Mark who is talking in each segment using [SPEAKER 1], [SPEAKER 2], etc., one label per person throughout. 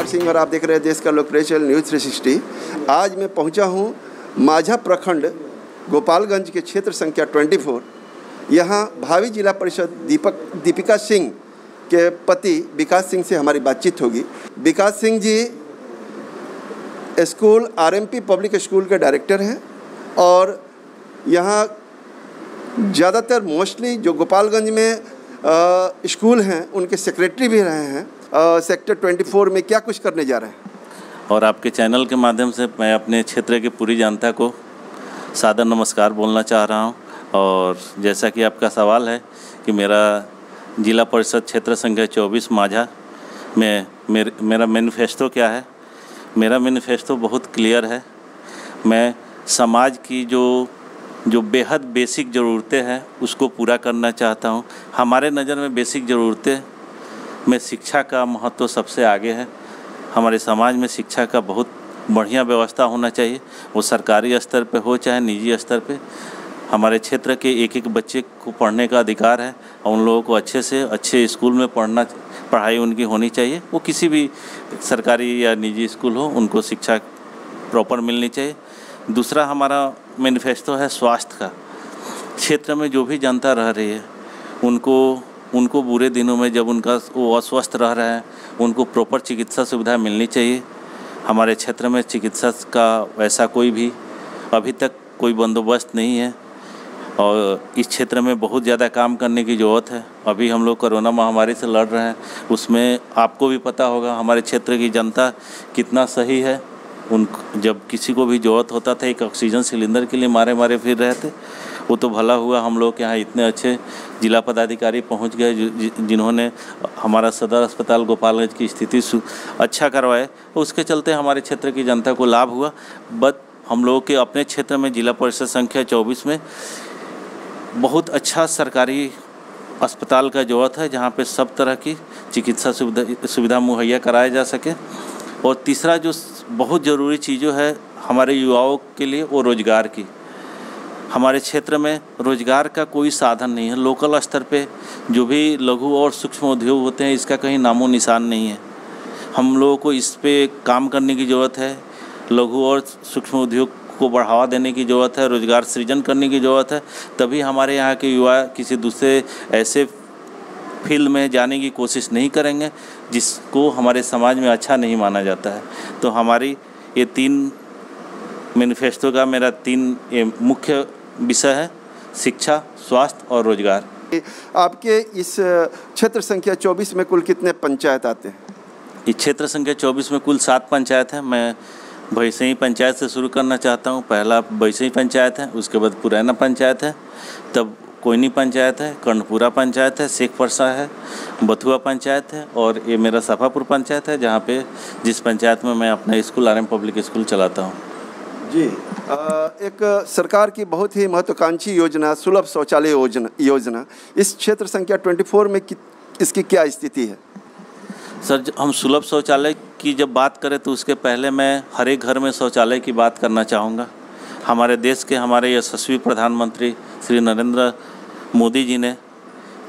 [SPEAKER 1] कुमार सिंह और आप देख रहे हैं देश का लोकप्रिय चैनल न्यूज़ 360। आज मैं पहुंचा हूं माझा प्रखंड गोपालगंज के क्षेत्र संख्या 24। यहां भावी जिला परिषद दीपिका सिंह के पति विकास सिंह से हमारी बातचीत होगी। विकास Singh ji school RMP public school के डायरेक्टर हैं और यहाँ ज़्यादातर मोस्टली जो गोपालगंज में स्कूल हैं उनके सेक्रेटरी भी रहे हैं। सेक्टर 24 में क्या कुछ करने जा रहे हैं?
[SPEAKER 2] और आपके चैनल के माध्यम से मैं अपने क्षेत्र की पूरी जनता को सादर नमस्कार बोलना चाह रहा हूं। और जैसा कि आपका सवाल है कि मेरा जिला परिषद क्षेत्र संख्या 24 माझा में मेरा मैनिफेस्टो क्या है। मेरा मैनिफेस्टो बहुत क्लियर है। मैं समाज की जो बेहद बेसिक ज़रूरतें हैं उसको पूरा करना चाहता हूं। हमारे नज़र में बेसिक ज़रूरतें में शिक्षा का महत्व सबसे आगे है। हमारे समाज में शिक्षा का बहुत बढ़िया व्यवस्था होना चाहिए, वो सरकारी स्तर पे हो चाहे निजी स्तर पे। हमारे क्षेत्र के एक एक बच्चे को पढ़ने का अधिकार है और उन लोगों को अच्छे से अच्छे स्कूल में पढ़ाई उनकी होनी चाहिए। वो किसी भी सरकारी या निजी स्कूल हो, उनको शिक्षा प्रॉपर मिलनी चाहिए। दूसरा हमारा मैनिफेस्टो है स्वास्थ्य का। क्षेत्र में जो भी जनता रह रही है उनको बुरे दिनों में जब वो अस्वस्थ रह रहे हैं उनको प्रॉपर चिकित्सा सुविधा मिलनी चाहिए। हमारे क्षेत्र में चिकित्सा का वैसा कोई भी अभी तक कोई बंदोबस्त नहीं है और इस क्षेत्र में बहुत ज़्यादा काम करने की ज़रूरत है। अभी हम लोग कोरोना महामारी से लड़ रहे हैं, उसमें आपको भी पता होगा हमारे क्षेत्र की जनता कितना सही है। जब किसी को भी ज़रूरत होता था एक ऑक्सीजन सिलेंडर के लिए मारे फिर रहे थे। वो तो भला हुआ हम लोग के यहाँ इतने अच्छे जिला पदाधिकारी पहुँच गए जिन्होंने हमारा सदर अस्पताल गोपालगंज की स्थिति अच्छा करवाए। उसके चलते हमारे क्षेत्र की जनता को लाभ हुआ। बट हम लोगों के अपने क्षेत्र में जिला परिषद संख्या 24 में बहुत अच्छा सरकारी अस्पताल का ज़रूरत है जहाँ पे सब तरह की चिकित्सा सुविधा मुहैया कराया जा सके। और तीसरा जो बहुत ज़रूरी चीज़ों है हमारे युवाओं के लिए वो रोज़गार की। हमारे क्षेत्र में रोज़गार का कोई साधन नहीं है। लोकल स्तर पे जो भी लघु और सूक्ष्म उद्योग होते हैं इसका कहीं नामो निशान नहीं है। हम लोगों को इस पे काम करने की ज़रूरत है। लघु और सूक्ष्म उद्योग को बढ़ावा देने की ज़रूरत है, रोज़गार सृजन करने की ज़रूरत है। तभी हमारे यहाँ के युवा किसी दूसरे ऐसे फील्ड में जाने की कोशिश नहीं करेंगे जिसको हमारे समाज में अच्छा नहीं माना जाता है। तो हमारी ये 3 मैनिफेस्टो का मेरा 3 मुख्य विषय है, शिक्षा, स्वास्थ्य और रोज़गार।
[SPEAKER 1] आपके इस क्षेत्र संख्या 24 में कुल कितने पंचायत आते हैं?
[SPEAKER 2] इस क्षेत्र संख्या 24 में कुल 7 पंचायत हैं। मैं भैसई पंचायत से शुरू करना चाहता हूँ। पहला भैसई पंचायत है, उसके बाद पुरैना पंचायत है, तब कोयनी पंचायत है, कर्णपुरा पंचायत है, शेखपुरा है, बथुआ पंचायत है और ये मेरा सफापुर पंचायत है जहाँ पे जिस पंचायत में मैं अपना स्कूल आरएम पब्लिक स्कूल चलाता हूँ।
[SPEAKER 1] जी, एक सरकार की बहुत ही महत्वाकांक्षी योजना सुलभ शौचालय योजना इस क्षेत्र संख्या 24 में इसकी क्या स्थिति है?
[SPEAKER 2] सर, हम सुलभ शौचालय की जब बात करें तो उसके पहले मैं हर एक घर में शौचालय की बात करना चाहूँगा। हमारे देश के हमारे यशस्वी प्रधानमंत्री श्री नरेंद्र मोदी जी ने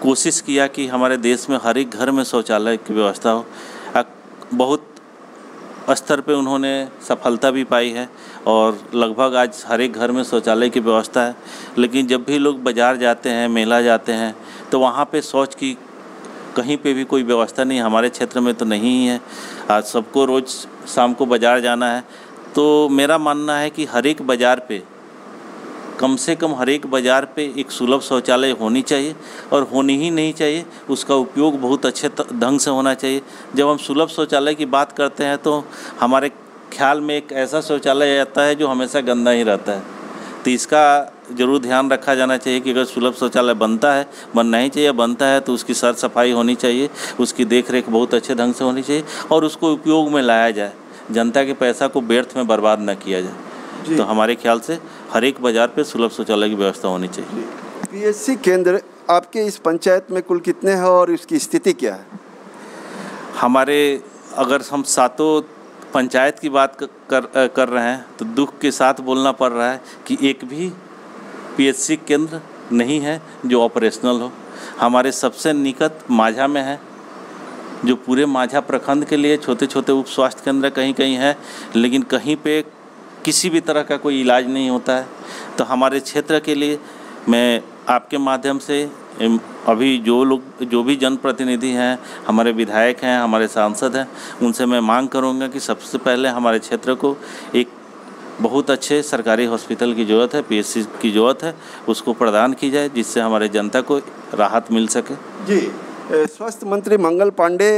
[SPEAKER 2] कोशिश किया कि हमारे देश में हर एक घर में शौचालय की व्यवस्था हो। बहुत स्तर पे उन्होंने सफलता भी पाई है और लगभग आज हर एक घर में शौचालय की व्यवस्था है। लेकिन जब भी लोग बाज़ार जाते हैं, मेला जाते हैं तो वहाँ पे शौच की कहीं पे भी कोई व्यवस्था नहीं। हमारे क्षेत्र में तो नहीं ही है। आज सबको रोज़ शाम को बाज़ार जाना है तो मेरा मानना है कि हर एक बाज़ार पे कम से कम हर एक बाज़ार पे एक सुलभ शौचालय होनी चाहिए और होनी ही नहीं चाहिए, उसका उपयोग बहुत अच्छे ढंग से होना चाहिए। जब हम सुलभ शौचालय की बात करते हैं तो हमारे ख्याल में एक ऐसा शौचालय आता है जो हमेशा गंदा ही रहता है। तो इसका ज़रूर ध्यान रखा जाना चाहिए कि अगर सुलभ शौचालय बनना ही चाहिए, बनता है तो उसकी सर सफाई होनी चाहिए, उसकी देख रेख बहुत अच्छे ढंग से होनी चाहिए और उसको उपयोग में लाया जाए। जनता के पैसा को व्यर्थ में बर्बाद न किया जाए। तो हमारे ख्याल से हर एक बाज़ार पे सुलभ शौचालय की व्यवस्था होनी चाहिए।
[SPEAKER 1] पीएचसी केंद्र आपके इस पंचायत में कुल कितने हैं और इसकी स्थिति क्या है?
[SPEAKER 2] हमारे अगर हम 7 पंचायत की बात कर रहे हैं तो दुख के साथ बोलना पड़ रहा है कि एक भी पीएचसी केंद्र नहीं है जो ऑपरेशनल हो। हमारे सबसे निकट माझा में है जो पूरे माझा प्रखंड के लिए छोटे छोटे उप स्वास्थ्य केंद्र कहीं कहीं है, लेकिन कहीं पे किसी भी तरह का कोई इलाज नहीं होता है। तो हमारे क्षेत्र के लिए मैं आपके माध्यम से अभी जो भी जनप्रतिनिधि हैं, हमारे विधायक हैं, हमारे सांसद हैं, उनसे मैं मांग करूंगा कि सबसे पहले हमारे क्षेत्र को एक बहुत अच्छे सरकारी हॉस्पिटल की ज़रूरत है, पीएचसी की ज़रूरत है, उसको प्रदान की जाए जिससे हमारे जनता को राहत मिल सके।
[SPEAKER 1] जी, स्वास्थ्य मंत्री मंगल पांडे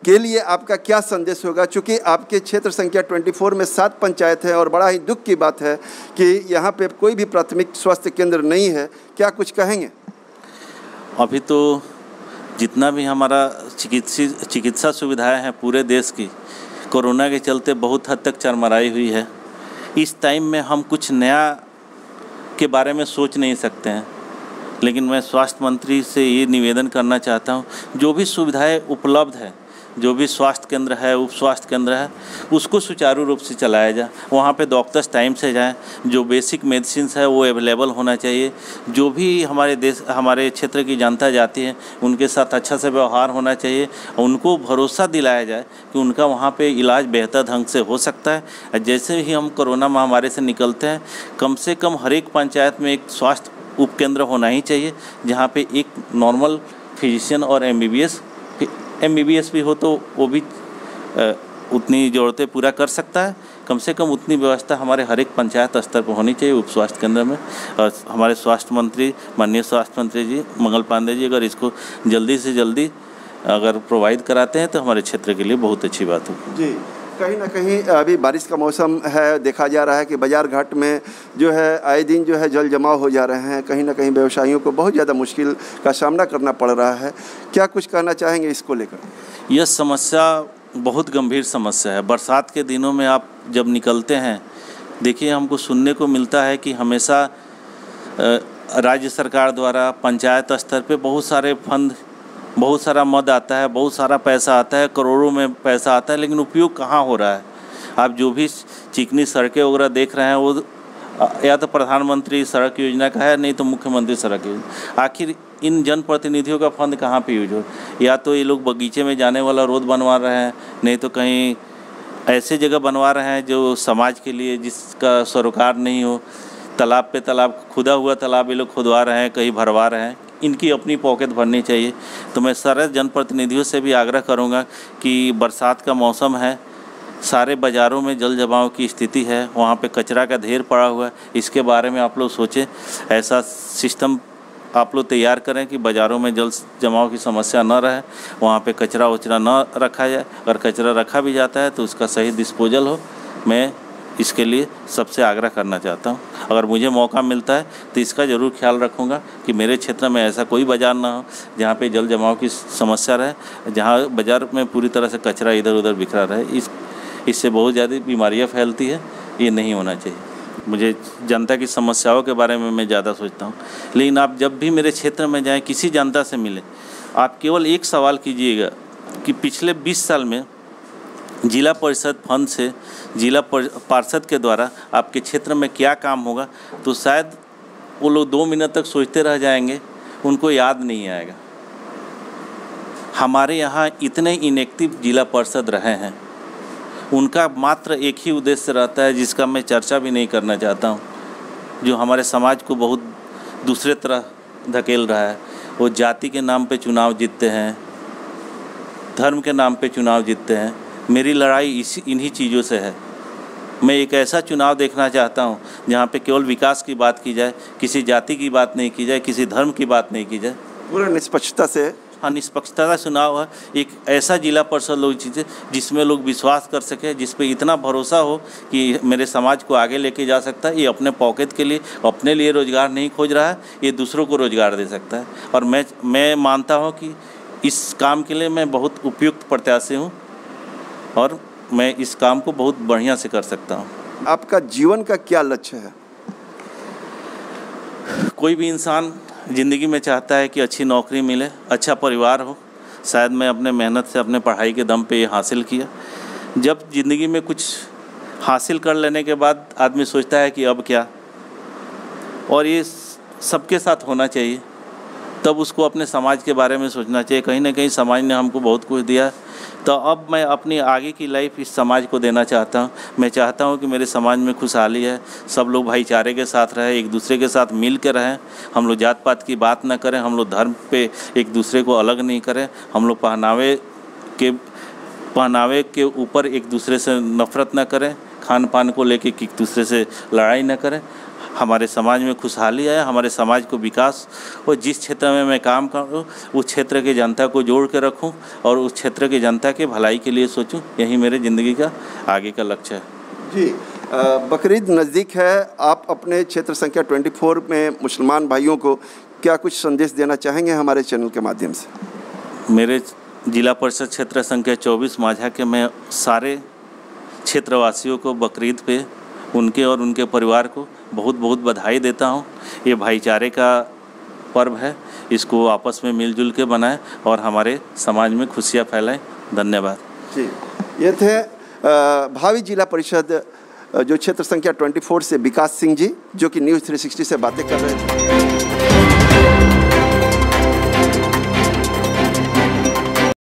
[SPEAKER 1] के लिए आपका क्या संदेश होगा? चूँकि आपके क्षेत्र संख्या 24 में 7 पंचायत है और बड़ा ही दुख की बात है कि यहाँ पे कोई भी प्राथमिक स्वास्थ्य केंद्र नहीं है, क्या कुछ कहेंगे?
[SPEAKER 2] अभी तो जितना भी हमारा चिकित्सा सुविधाएं हैं पूरे देश की, कोरोना के चलते बहुत हद तक चरमराई हुई है। इस टाइम में हम कुछ नया के बारे में सोच नहीं सकते हैं, लेकिन मैं स्वास्थ्य मंत्री से ये निवेदन करना चाहता हूँ, जो भी सुविधाएं उपलब्ध है, जो भी स्वास्थ्य केंद्र है, उप स्वास्थ्य केंद्र है, उसको सुचारू रूप से चलाया जाए। वहाँ पे डॉक्टर्स टाइम से जाएं, जो बेसिक मेडिसिन्स है वो अवेलेबल होना चाहिए। जो भी हमारे क्षेत्र की जनता जाती है उनके साथ अच्छा से व्यवहार होना चाहिए। उनको भरोसा दिलाया जाए कि उनका वहाँ पे इलाज बेहतर ढंग से हो सकता है। जैसे ही हम कोरोना महामारी से निकलते हैं, कम से कम हर एक पंचायत में एक स्वास्थ्य उपकेंद्र होना ही चाहिए, जहाँ पे एक नॉर्मल फिजिशियन और एमबीबीएस भी हो तो वो भी उतनी ज़रूरतें पूरा कर सकता है। कम से कम उतनी व्यवस्था हमारे हर एक पंचायत स्तर पर होनी चाहिए उप स्वास्थ्य केंद्र में। और हमारे स्वास्थ्य मंत्री, माननीय स्वास्थ्य मंत्री जी मंगल पांडे जी अगर इसको जल्दी से जल्दी अगर प्रोवाइड कराते हैं तो हमारे क्षेत्र के लिए बहुत अच्छी बात होगी।
[SPEAKER 1] जी, कहीं ना कहीं अभी बारिश का मौसम है, देखा जा रहा है कि बाजार घाट में जो है आए दिन जो है जल जमाव हो जा रहे हैं। कहीं ना कहीं व्यवसायियों को बहुत ज़्यादा मुश्किल का सामना करना पड़ रहा है। क्या कुछ कहना चाहेंगे इसको लेकर?
[SPEAKER 2] यह समस्या बहुत गंभीर समस्या है। बरसात के दिनों में आप जब निकलते हैं, देखिए हमको सुनने को मिलता है कि हमेशा राज्य सरकार द्वारा पंचायत स्तर पे बहुत सारे फंड, बहुत सारा मद आता है, बहुत सारा पैसा आता है, करोड़ों में पैसा आता है, लेकिन उपयोग कहाँ हो रहा है? आप जो भी चिकनी सड़कें वगैरह देख रहे हैं वो या तो प्रधानमंत्री सड़क योजना का है, नहीं तो मुख्यमंत्री सड़क योजना। आखिर इन जनप्रतिनिधियों का फंड कहाँ पे यूज हो? या तो ये लोग बगीचे में जाने वाला रोड बनवा रहे हैं, नहीं तो कहीं ऐसे जगह बनवा रहे हैं जो समाज के लिए जिसका सरोकार नहीं हो। तालाब पे तालाब, खुदा हुआ तालाब ये लोग खुदवा रहे हैं, कहीं भरवा रहे हैं। इनकी अपनी पॉकेट भरनी चाहिए। तो मैं सारे जनप्रतिनिधियों से भी आग्रह करूंगा कि बरसात का मौसम है, सारे बाज़ारों में जल जमाव की स्थिति है, वहाँ पे कचरा का ढेर पड़ा हुआ है। इसके बारे में आप लोग सोचें, ऐसा सिस्टम आप लोग तैयार करें कि बाज़ारों में जल जमाव की समस्या न रहे, वहाँ पे कचरा वचरा न रखा जाए। अगर कचरा रखा भी जाता है तो उसका सही डिस्पोजल हो। मैं इसके लिए सबसे आग्रह करना चाहता हूँ। अगर मुझे मौका मिलता है तो इसका ज़रूर ख्याल रखूँगा कि मेरे क्षेत्र में ऐसा कोई बाज़ार ना हो जहाँ पे जल जमाव की समस्या रहे, जहाँ बाज़ार में पूरी तरह से कचरा इधर उधर बिखरा रहे। इससे बहुत ज़्यादा बीमारियाँ फैलती है, ये नहीं होना चाहिए। मुझे जनता की समस्याओं के बारे में मैं ज़्यादा सोचता हूँ, लेकिन आप जब भी मेरे क्षेत्र में जाएँ, किसी जनता से मिलें, आप केवल एक सवाल कीजिएगा कि पिछले 20 साल में जिला परिषद फंड से जिला पार्षद के द्वारा आपके क्षेत्र में क्या काम होगा, तो शायद वो लोग 2 मिनट तक सोचते रह जाएंगे, उनको याद नहीं आएगा। हमारे यहाँ इतने इनएक्टिव जिला पार्षद रहे हैं, उनका मात्र एक ही उद्देश्य रहता है जिसका मैं चर्चा भी नहीं करना चाहता हूँ, जो हमारे समाज को बहुत दूसरे तरह धकेल रहा है। वो जाति के नाम पे चुनाव जीतते हैं, धर्म के नाम पे चुनाव जीतते हैं। मेरी लड़ाई इन्हीं चीज़ों से है। मैं एक ऐसा चुनाव देखना चाहता हूँ जहाँ पे केवल विकास की बात की जाए, किसी जाति की बात नहीं की जाए, किसी धर्म की बात नहीं की जाए,
[SPEAKER 1] पूरा निष्पक्षता से।
[SPEAKER 2] हाँ, निष्पक्षता का चुनाव है। एक ऐसा जिला परिषद लोग चीज़ें जिसमें लोग विश्वास कर सके, जिस पे इतना भरोसा हो कि मेरे समाज को आगे लेके जा सकता है। ये अपने पॉकेट के लिए, अपने लिए रोज़गार नहीं खोज रहा है, ये दूसरों को रोज़गार दे सकता है। और मैं मानता हूँ कि इस काम के लिए मैं बहुत उपयुक्त प्रत्याशी हूँ और मैं इस काम को बहुत बढ़िया से कर सकता हूँ।
[SPEAKER 1] आपका जीवन का क्या लक्ष्य है?
[SPEAKER 2] कोई भी इंसान ज़िंदगी में चाहता है कि अच्छी नौकरी मिले, अच्छा परिवार हो। शायद मैं अपने मेहनत से, अपने पढ़ाई के दम पे ये हासिल किया। जब ज़िंदगी में कुछ हासिल कर लेने के बाद आदमी सोचता है कि अब क्या, और ये सबके साथ होना चाहिए। तब उसको अपने समाज के बारे में सोचना चाहिए। कहीं ना कहीं समाज ने हमको बहुत कुछ दिया, तो अब मैं अपनी आगे की लाइफ इस समाज को देना चाहता हूँ। मैं चाहता हूँ कि मेरे समाज में खुशहाली है, सब लोग भाईचारे के साथ रहें, एक दूसरे के साथ मिल के रहें। हम लोग जात पात की बात ना करें, हम लोग धर्म पे एक दूसरे को अलग नहीं करें, हम लोग पहनावे के ऊपर एक दूसरे से नफरत ना करें, खान पान को लेके एक दूसरे से लड़ाई ना करें। हमारे समाज में खुशहाली आए, हमारे समाज को विकास, और जिस क्षेत्र में मैं काम करूँ उस क्षेत्र की जनता को जोड़ के रखूँ और उस क्षेत्र की जनता के भलाई के लिए सोचूँ। यही मेरे ज़िंदगी का आगे का लक्ष्य है।
[SPEAKER 1] जी, बकरीद नज़दीक है, आप अपने क्षेत्र संख्या 24 में मुसलमान भाइयों को क्या कुछ संदेश देना चाहेंगे हमारे चैनल के माध्यम से?
[SPEAKER 2] मेरे जिला परिषद क्षेत्र संख्या 24 माझा के मैं सारे क्षेत्रवासियों को बकरीद पे उनके और उनके परिवार को बहुत बहुत बधाई देता हूँ। ये भाईचारे का पर्व है, इसको आपस में मिलजुल के बनाएं और हमारे समाज में खुशियाँ फैलाएं। धन्यवाद
[SPEAKER 1] जी। ये थे भावी जिला परिषद जो क्षेत्र संख्या 24 से विकास सिंह जी, जो कि न्यूज़ 360 से बातें कर रहे थे।